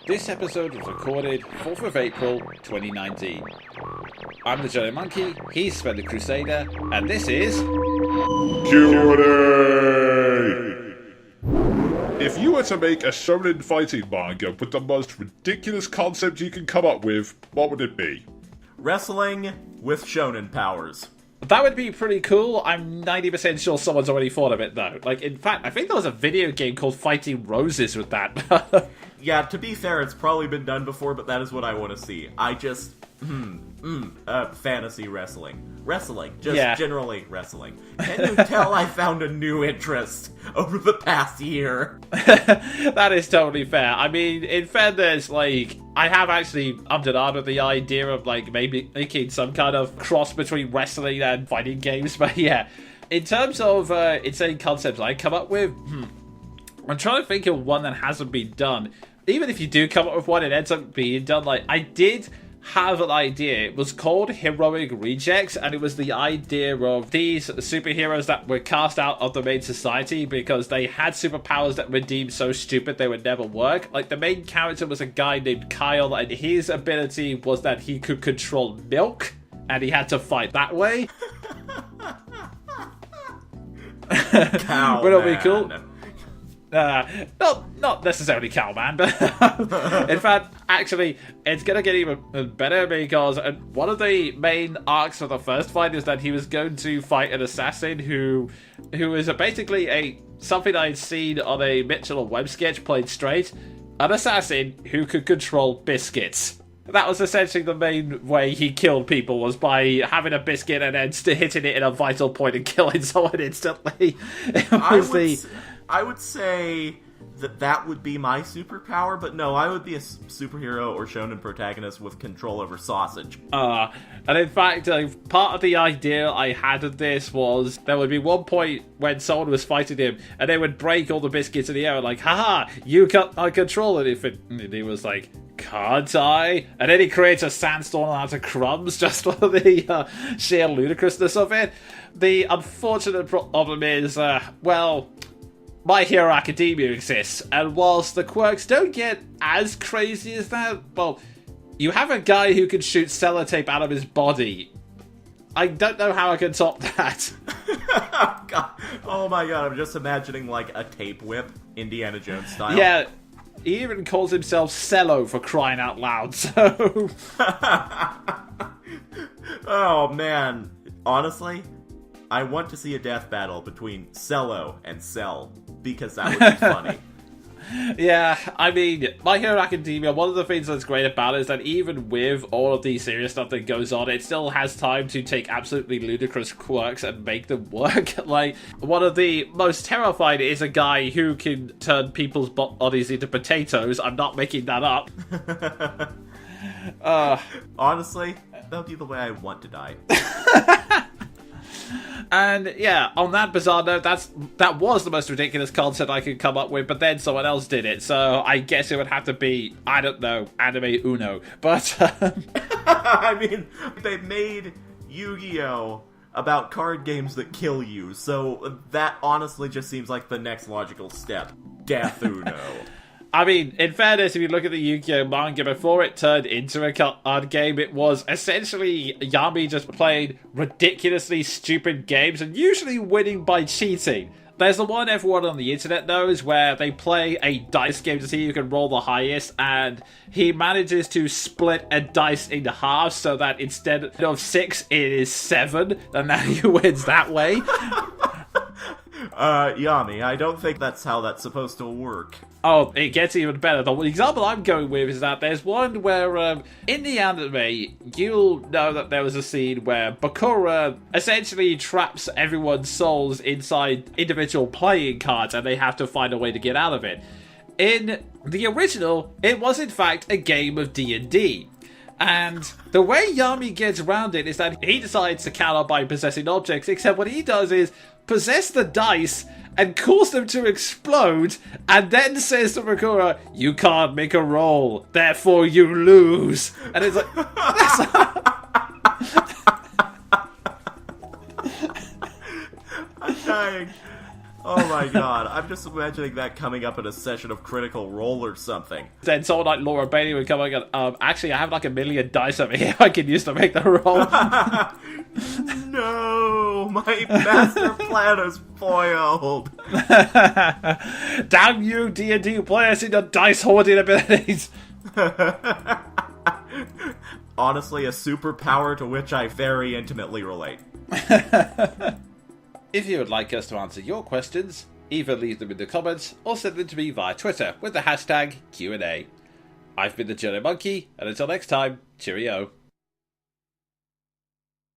This episode was recorded 4th of April 2019. I'm the Shonen Monkey, he's Sven the Crusader, and this is... Q&A! If you were to make a shonen fighting manga with the most ridiculous concept you can come up with, what would it be? Wrestling with shonen powers. That would be pretty cool. I'm 90% sure someone's already thought of it, though. Like, in fact, I think there was a video game called Fighting Roses with that. Yeah, to be fair, it's probably been done before, but that is what I want to see. I just... fantasy wrestling. Generally wrestling. Can you tell I found a new interest over the past year? That is totally fair. I mean, in fairness, like, I have actually upped it out of the idea of, like, maybe making some kind of cross between wrestling and fighting games, but yeah. In terms of insane concepts I come up with, I'm trying to think of one that hasn't been done. Even if you do come up with one, it ends up being done. Like, I did have an idea. It was called Heroic Rejects, and it was the idea of these superheroes that were cast out of the main society because they had superpowers that were deemed so stupid they would never work. Like, the main character was a guy named Kyle, and his ability was that he could control milk, and he had to fight that way. Cow Would it man. be cool? Not necessarily Cowman, but in fact, actually, it's gonna get even better because one of the main arcs of the first fight is that he was going to fight an assassin who is basically something I'd seen on a Mitchell and Webb sketch played straight, an assassin who could control biscuits. That was essentially the main way he killed people, was by having a biscuit and then hitting it in a vital point and killing someone instantly. I would say that would be my superpower, but no, I would be a superhero or shonen protagonist with control over sausage. And in fact, part of the idea I had of this was there would be one point when someone was fighting him, and they would break all the biscuits in the air, like, haha, you can't control it. And he was like, can't I? And then he creates a sandstorm out of crumbs just for the sheer ludicrousness of it. The unfortunate problem is, My Hero Academia exists, and whilst the quirks don't get as crazy as that, well, you have a guy who can shoot sellotape out of his body. I don't know how I can top that. God. Oh my god, I'm just imagining, like, a tape whip, Indiana Jones style. Yeah, he even calls himself Cello for crying out loud, so... Oh man, honestly, I want to see a death battle between Cello and Cell, because that would be funny. Yeah, I mean, My Hero Academia, one of the things that's great about it is that even with all of the serious stuff that goes on, it still has time to take absolutely ludicrous quirks and make them work. Like, one of the most terrifying is a guy who can turn people's bodies into potatoes. I'm not making that up. Honestly, that would be the way I want to die. And yeah, on that bizarre note, that was the most ridiculous concept I could come up with, but then someone else did it, so I guess it would have to be, I don't know, Anime Uno. But I mean, they made Yu-Gi-Oh! About card games that kill you, so that honestly just seems like the next logical step. Death Uno. I mean, in fairness, if you look at the Yu-Gi-Oh! Manga, before it turned into a card game, it was essentially Yami just playing ridiculously stupid games and usually winning by cheating. There's the one everyone on the internet knows where they play a dice game to see who can roll the highest, and he manages to split a dice into half so that instead of 6, it is 7, and now he wins that way. Yami, I don't think that's how that's supposed to work. Oh, it gets even better. The example I'm going with is that there's one where, in the anime, you'll know that there was a scene where Bakura essentially traps everyone's souls inside individual playing cards, and they have to find a way to get out of it. In the original, it was in fact a game of D&D. And the way Yami gets around it is that he decides to counter by possessing objects, except what he does is possess the dice and cause them to explode, and then says to Bakura, you can't make a roll, therefore you lose. And it's like, I'm dying. Oh my god, I'm just imagining that coming up in a session of Critical Role or something. Then someone like Laura Bailey would come and go, actually, I have like 1,000,000 dice over here I can use to make the roll. No, my master plan is foiled. Damn you, D&D players and your dice hoarding abilities. Honestly, a superpower to which I very intimately relate. If you would like us to answer your questions, either leave them in the comments or send them to me via Twitter with the hashtag Q&A. I've been the Journey Monkey, and until next time, cheerio.